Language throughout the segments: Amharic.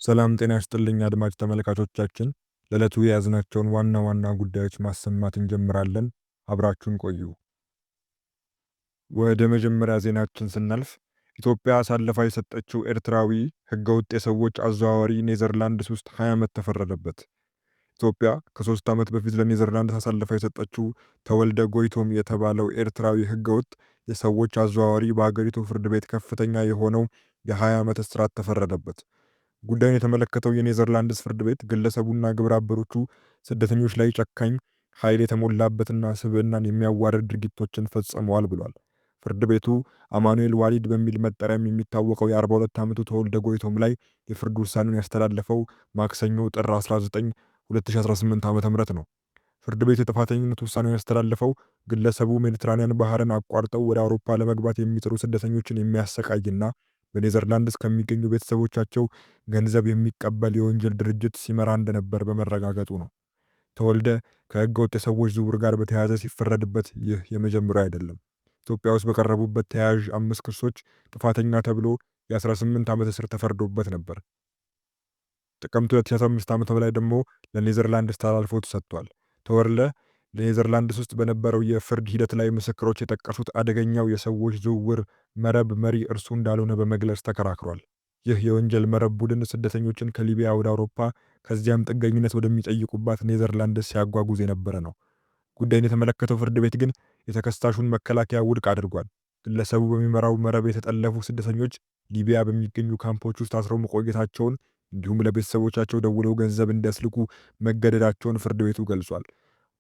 ሰላም ጤና ይስጥልኝ አድማጭ ተመልካቾቻችን፣ ለዕለቱ የያዝናቸውን ዋና ዋና ጉዳዮች ማሰማት እንጀምራለን። አብራችሁን ቆዩ። ወደ መጀመሪያ ዜናችን ስናልፍ ኢትዮጵያ አሳልፋ የሰጠችው ኤርትራዊ ህገወጥ የሰዎች አዘዋዋሪ ኔዘርላንድስ ውስጥ 20 ዓመት ተፈረደበት። ኢትዮጵያ ከ3 ዓመት በፊት ለኔዘርላንድስ አሳልፋ የሰጠችው ተወልደ ጎይቶም የተባለው ኤርትራዊ ህገወጥ የሰዎች አዘዋዋሪ በሀገሪቱ ፍርድ ቤት ከፍተኛ የሆነው የ20 ዓመት እስራት ተፈረደበት። ጉዳዩን የተመለከተው የኔዘርላንድስ ፍርድ ቤት ግለሰቡና ግብረ አበሮቹ ስደተኞች ላይ ጨካኝ ኃይል የተሞላበትና ስብዕናን የሚያዋርድ ድርጊቶችን ፈጽመዋል ብሏል። ፍርድ ቤቱ አማኑኤል ዋሊድ በሚል መጠሪያም የሚታወቀው የ42 ዓመቱ ተወልደ ጎይቶም ላይ የፍርድ ውሳኔውን ያስተላለፈው ማክሰኞ ጥር 19 2018 ዓ.ም ነው። ፍርድ ቤቱ የጥፋተኝነት ውሳኔውን ያስተላለፈው ግለሰቡ ሜዲትራኒያን ባህርን አቋርጠው ወደ አውሮፓ ለመግባት የሚጥሩ ስደተኞችን የሚያሰቃይና በኔዘርላንድስ ከሚገኙ ቤተሰቦቻቸው ገንዘብ የሚቀበል የወንጀል ድርጅት ሲመራ እንደነበር በመረጋገጡ ነው። ተወልደ ከህገ ወጥ የሰዎች ዝውውር ጋር በተያያዘ ሲፈረድበት ይህ የመጀመሪያው አይደለም። ኢትዮጵያ ውስጥ በቀረቡበት ተያያዥ 5 ክሶች ጥፋተኛ ተብሎ የ18 ዓመት እስር ተፈርዶበት ነበር። ጥቅምት 2015 ዓ.ም ላይ ደግሞ ለኔዘርላንድስ ተላልፎ ተሰጥቷል። ተወልደ ለኔዘርላንድስ ውስጥ በነበረው የፍርድ ሂደት ላይ ምስክሮች የጠቀሱት አደገኛው የሰዎች ዝውውር መረብ መሪ እርሱ እንዳልሆነ በመግለጽ ተከራክሯል። ይህ የወንጀል መረብ ቡድን ስደተኞችን ከሊቢያ ወደ አውሮፓ ከዚያም ጥገኝነት ወደሚጠይቁባት ኔዘርላንድስ ሲያጓጉዝ የነበረ ነው። ጉዳዩን የተመለከተው ፍርድ ቤት ግን የተከሳሹን መከላከያ ውድቅ አድርጓል። ግለሰቡ በሚመራው መረብ የተጠለፉ ስደተኞች ሊቢያ በሚገኙ ካምፖች ውስጥ ታስረው መቆየታቸውን እንዲሁም ለቤተሰቦቻቸው ደውለው ገንዘብ እንዲያስልኩ መገደዳቸውን ፍርድ ቤቱ ገልጿል።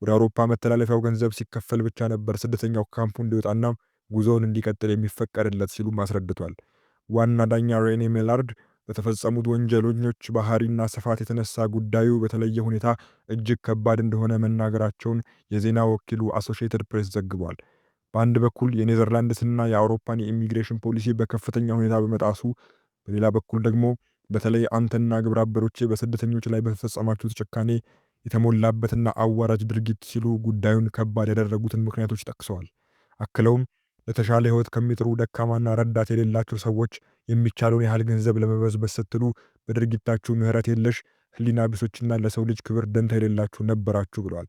ወደ አውሮፓ መተላለፊያው ገንዘብ ሲከፈል ብቻ ነበር ስደተኛው ካምፑ እንዲወጣና ጉዞውን እንዲቀጥል የሚፈቀድለት ሲሉም አስረድቷል። ዋና ዳኛ ሬኔ ሜላርድ በተፈጸሙት ወንጀለኞች ባህሪና ስፋት የተነሳ ጉዳዩ በተለየ ሁኔታ እጅግ ከባድ እንደሆነ መናገራቸውን የዜና ወኪሉ አሶሺየትድ ፕሬስ ዘግቧል። በአንድ በኩል የኔዘርላንድስና የአውሮፓን የኢሚግሬሽን ፖሊሲ በከፍተኛ ሁኔታ በመጣሱ፣ በሌላ በኩል ደግሞ በተለይ አንተና ግብረ አበሮቼ በስደተኞች ላይ በተፈጸማችሁት ጭካኔ የተሞላበትና አዋራጅ ድርጊት ሲሉ ጉዳዩን ከባድ ያደረጉትን ምክንያቶች ጠቅሰዋል። አክለውም ለተሻለ ህይወት ከሚጥሩ ደካማና ረዳት የሌላቸው ሰዎች የሚቻለውን ያህል ገንዘብ ለመበዝበዝ ስትሉ በድርጊታችሁ ምህረት የለሽ ህሊና ቢሶችና ለሰው ልጅ ክብር ደንታ የሌላችሁ ነበራችሁ ብለዋል።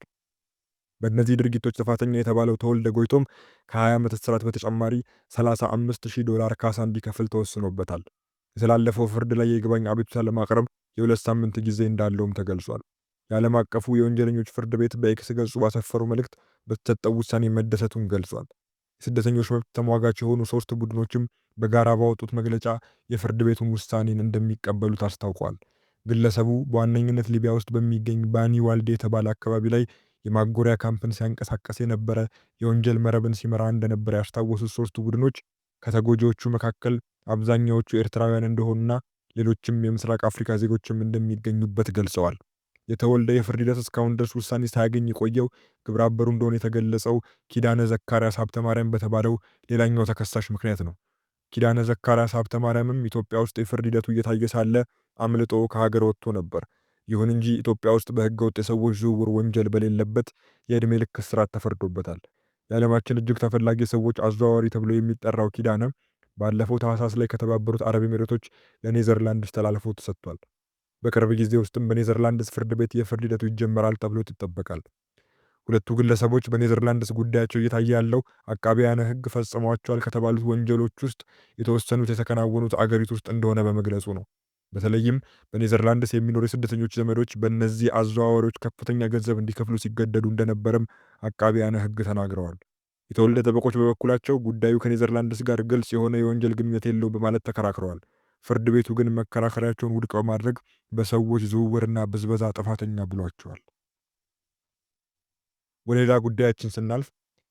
በእነዚህ ድርጊቶች ጥፋተኛ የተባለው ተወልደ ጎይቶም ከ20 ዓመት እስራት በተጨማሪ $35,000 ካሳ እንዲከፍል ተወስኖበታል። የተላለፈው ፍርድ ላይ የይግባኝ አቤቱታ ለማቅረብ የ2 ሳምንት ጊዜ እንዳለውም ተገልጿል። የዓለም አቀፉ የወንጀለኞች ፍርድ ቤት በኤክስ ገጹ ባሰፈረው መልእክት በተሰጠው ውሳኔ መደሰቱን ገልጿል። የስደተኞች መብት ተሟጋች የሆኑ 3 ቡድኖችም በጋራ ባወጡት መግለጫ የፍርድ ቤቱን ውሳኔን እንደሚቀበሉት አስታውቋል። ግለሰቡ በዋነኝነት ሊቢያ ውስጥ በሚገኝ ባኒ ዋልዴ የተባለ አካባቢ ላይ የማጎሪያ ካምፕን ሲያንቀሳቀስ የነበረ የወንጀል መረብን ሲመራ እንደነበረ ያስታወሱት 3ቱ ቡድኖች ከተጎጂዎቹ መካከል አብዛኛዎቹ ኤርትራውያን እንደሆኑና ሌሎችም የምስራቅ አፍሪካ ዜጎችም እንደሚገኙበት ገልጸዋል። የተወልደ የፍርድ ሂደት እስካሁን ድረስ ውሳኔ ሳያገኝ የቆየው ግብረ አበሩ እንደሆነ የተገለጸው ኪዳነ ዘካርያስ ሀብተማርያም በተባለው ሌላኛው ተከሳሽ ምክንያት ነው። ኪዳነ ዘካርያስ ሀብተማርያምም ኢትዮጵያ ውስጥ የፍርድ ሂደቱ እየታየ ሳለ አምልጦ ከሀገር ወጥቶ ነበር። ይሁን እንጂ ኢትዮጵያ ውስጥ በህገወጥ የሰዎች ዝውውር ወንጀል በሌለበት የዕድሜ ልክ እስራት ተፈርዶበታል። የዓለማችን እጅግ ተፈላጊ ሰዎች አዘዋዋሪ ተብሎ የሚጠራው ኪዳነ ባለፈው ታህሳስ ላይ ከተባበሩት አረብ ኤሚሬቶች ለኔዘርላንድስ ተላልፎ ተሰጥቷል። በቅርብ ጊዜ ውስጥም በኔዘርላንድስ ፍርድ ቤት የፍርድ ሂደቱ ይጀመራል ተብሎ ይጠበቃል። ሁለቱ ግለሰቦች በኔዘርላንድስ ጉዳያቸው እየታየ ያለው አቃቢያነ ህግ ፈጽመዋቸዋል ከተባሉት ወንጀሎች ውስጥ የተወሰኑት የተከናወኑት አገሪቱ ውስጥ እንደሆነ በመግለጹ ነው። በተለይም በኔዘርላንድስ የሚኖሩ የስደተኞች ዘመዶች በእነዚህ አዘዋዋሪዎች ከፍተኛ ገንዘብ እንዲከፍሉ ሲገደዱ እንደነበረም አቃቢያነ ህግ ተናግረዋል። የተወልደ ጠበቆች በበኩላቸው ጉዳዩ ከኔዘርላንድስ ጋር ግልጽ የሆነ የወንጀል ግንኙነት የለው በማለት ተከራክረዋል። ፍርድ ቤቱ ግን መከራከሪያቸውን ውድቅ በማድረግ በሰዎች ዝውውርና ብዝበዛ ጥፋተኛ ብሏቸዋል። ወደ ሌላ ጉዳያችን ስናልፍ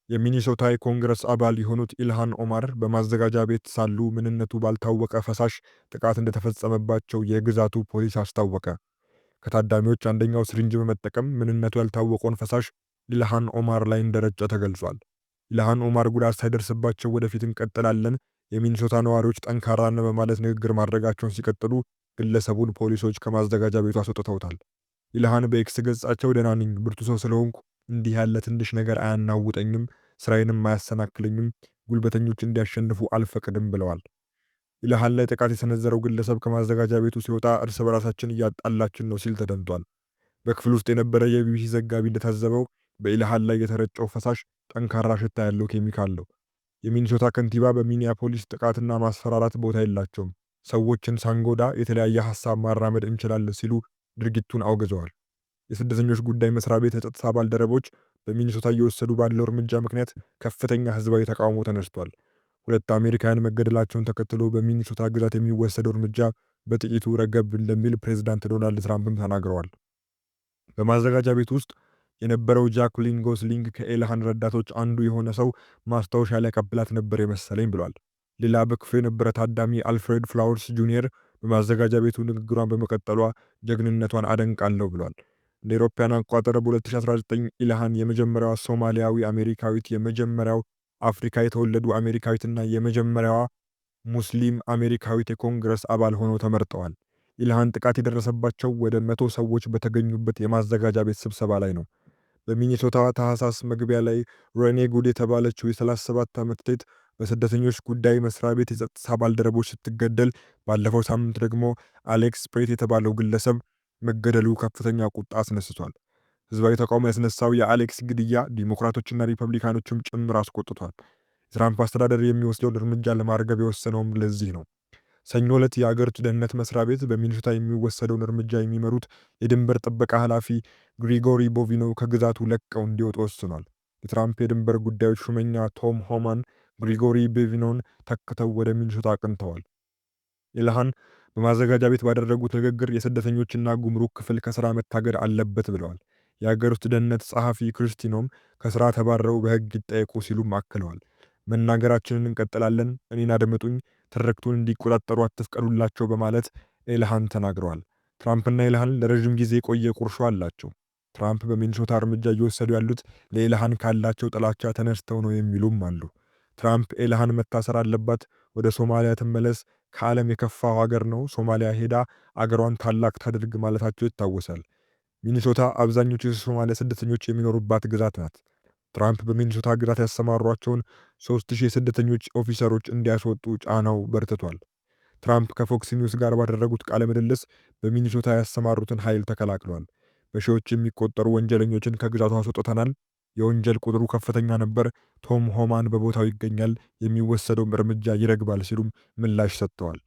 የሚኒሶታ የኮንግረስ አባል የሆኑት ኢልሃን ኦማር በማዘጋጃ ቤት ሳሉ ምንነቱ ባልታወቀ ፈሳሽ ጥቃት እንደተፈጸመባቸው የግዛቱ ፖሊስ አስታወቀ። ከታዳሚዎች አንደኛው ስሪንጅ በመጠቀም ምንነቱ ያልታወቀውን ፈሳሽ ኢልሃን ኦማር ላይ እንደረጨ ተገልጿል። ኢልሃን ኦማር ጉዳት ሳይደርስባቸው ወደፊት እንቀጥላለን፣ የሚኒሶታ ነዋሪዎች ጠንካራ ነን በማለት ንግግር ማድረጋቸውን ሲቀጥሉ ግለሰቡን ፖሊሶች ከማዘጋጃ ቤቱ አስወጥተውታል። ኢልሃን በኤክስ ገጻቸው ደህና ነኝ፣ ብርቱ ሰው ስለሆንኩ እንዲህ ያለ ትንሽ ነገር አያናውጠኝም፣ ስራዬንም አያሰናክለኝም፣ ጉልበተኞች እንዲያሸንፉ አልፈቅድም ብለዋል። ኢልሃን ላይ ጥቃት የሰነዘረው ግለሰብ ከማዘጋጃ ቤቱ ሲወጣ እርስ በራሳችን እያጣላችን ነው ሲል ተደምጧል። በክፍል ውስጥ የነበረ የቢቢሲ ዘጋቢ እንደታዘበው በኢልሃን ላይ የተረጨው ፈሳሽ ጠንካራ ሽታ ያለው ኬሚካል ነው። የሚኒሶታ ከንቲባ በሚኒያፖሊስ ጥቃትና ማስፈራራት ቦታ የላቸውም፣ ሰዎችን ሳንጎዳ የተለያየ ሐሳብ ማራመድ እንችላለን ሲሉ ድርጊቱን አውግዘዋል። የስደተኞች ጉዳይ መስሪያ ቤት የጸጥታ ባልደረቦች በሚኒሶታ እየወሰዱ ባለው እርምጃ ምክንያት ከፍተኛ ህዝባዊ ተቃውሞ ተነስቷል። 2 አሜሪካውያን መገደላቸውን ተከትሎ በሚኒሶታ ግዛት የሚወሰደው እርምጃ በጥቂቱ ረገብ እንደሚል ፕሬዝዳንት ዶናልድ ትራምፕም ተናግረዋል። በማዘጋጃ ቤት ውስጥ የነበረው ጃኩሊን ጎስሊንግ ከኢልሃን ረዳቶች አንዱ የሆነ ሰው ማስታወሻ ሊያቀብላት ነበር የመሰለኝ ብሏል። ሌላ በክፍሉ የነበረ ታዳሚ አልፍሬድ ፍላወርስ ጁኒየር በማዘጋጃ ቤቱ ንግግሯን በመቀጠሏ ጀግንነቷን አደንቃለሁ ብሏል። እንደ አውሮፓውያን አቆጣጠር በ2019 ኢልሃን የመጀመሪያዋ ሶማሊያዊ አሜሪካዊት፣ የመጀመሪያው አፍሪካ የተወለዱ አሜሪካዊትና የመጀመሪያዋ ሙስሊም አሜሪካዊት የኮንግረስ አባል ሆነው ተመርጠዋል። ኢልሃን ጥቃት የደረሰባቸው ወደ 100 ሰዎች በተገኙበት የማዘጋጃ ቤት ስብሰባ ላይ ነው። በሚኒሶታ ታህሳስ መግቢያ ላይ ሬኔ ጉድ የተባለችው የ37 ዓመት ሴት በስደተኞች ጉዳይ መስሪያ ቤት የጸጥታ ባልደረቦች ስትገደል፣ ባለፈው ሳምንት ደግሞ አሌክስ ፕሬት የተባለው ግለሰብ መገደሉ ከፍተኛ ቁጣ አስነስቷል። ህዝባዊ ተቃውሞ ያስነሳው የአሌክስ ግድያ ዲሞክራቶችና ሪፐብሊካኖችም ጭምር አስቆጥቷል። የትራምፕ አስተዳደር የሚወስደውን እርምጃ ለማርገብ የወሰነውም ለዚህ ነው። ሰኞ ዕለት የአገሪቱ ደህንነት መስሪያ ቤት በሚኒሶታ የሚወሰደውን እርምጃ የሚመሩት የድንበር ጥበቃ ኃላፊ ግሪጎሪ ቦቪኖ ከግዛቱ ለቀው እንዲወጡ ወስኗል። የትራምፕ የድንበር ጉዳዮች ሹመኛ ቶም ሆማን ግሪጎሪ ቦቪኖን ተክተው ወደ ሚኒሶታ አቅንተዋል። ኢልሃን በማዘጋጃ ቤት ባደረጉት ንግግር የስደተኞችና ጉምሩክ ክፍል ከስራ መታገድ አለበት ብለዋል። የአገር ውስጥ ደህንነት ጸሐፊ ክሪስቲኖም ከስራ ተባረው በሕግ ይጠየቁ ሲሉም አክለዋል። መናገራችንን እንቀጥላለን፣ እኔን አድምጡኝ፣ ትርክቱን እንዲቆጣጠሩ አትፍቀዱላቸው በማለት ኢልሃን ተናግረዋል። ትራምፕና ኢልሃን ለረዥም ጊዜ የቆየ ቁርሾ አላቸው። ትራምፕ በሚኒሶታ እርምጃ እየወሰዱ ያሉት ለኢልሃን ካላቸው ጥላቻ ተነስተው ነው የሚሉም አሉ። ትራምፕ ኢልሃን መታሰር አለባት፣ ወደ ሶማሊያ ትመለስ፣ ከዓለም የከፋው ሀገር ነው፣ ሶማሊያ ሄዳ አገሯን ታላቅ ታድርግ ማለታቸው ይታወሳል። ሚኒሶታ አብዛኞቹ የሶማሊያ ስደተኞች የሚኖሩባት ግዛት ናት። ትራምፕ በሚኒሶታ ግዛት ያሰማሯቸውን 3000 የስደተኞች ኦፊሰሮች እንዲያስወጡ ጫናው በርትቷል። ትራምፕ ከፎክስ ኒውስ ጋር ባደረጉት ቃለ ምልልስ በሚኒሶታ ያሰማሩትን ኃይል ተከላክለዋል። በሺዎች የሚቆጠሩ ወንጀለኞችን ከግዛቱ አስወጥተናል፣ የወንጀል ቁጥሩ ከፍተኛ ነበር፣ ቶም ሆማን በቦታው ይገኛል፣ የሚወሰደውም እርምጃ ይረግባል ሲሉም ምላሽ ሰጥተዋል።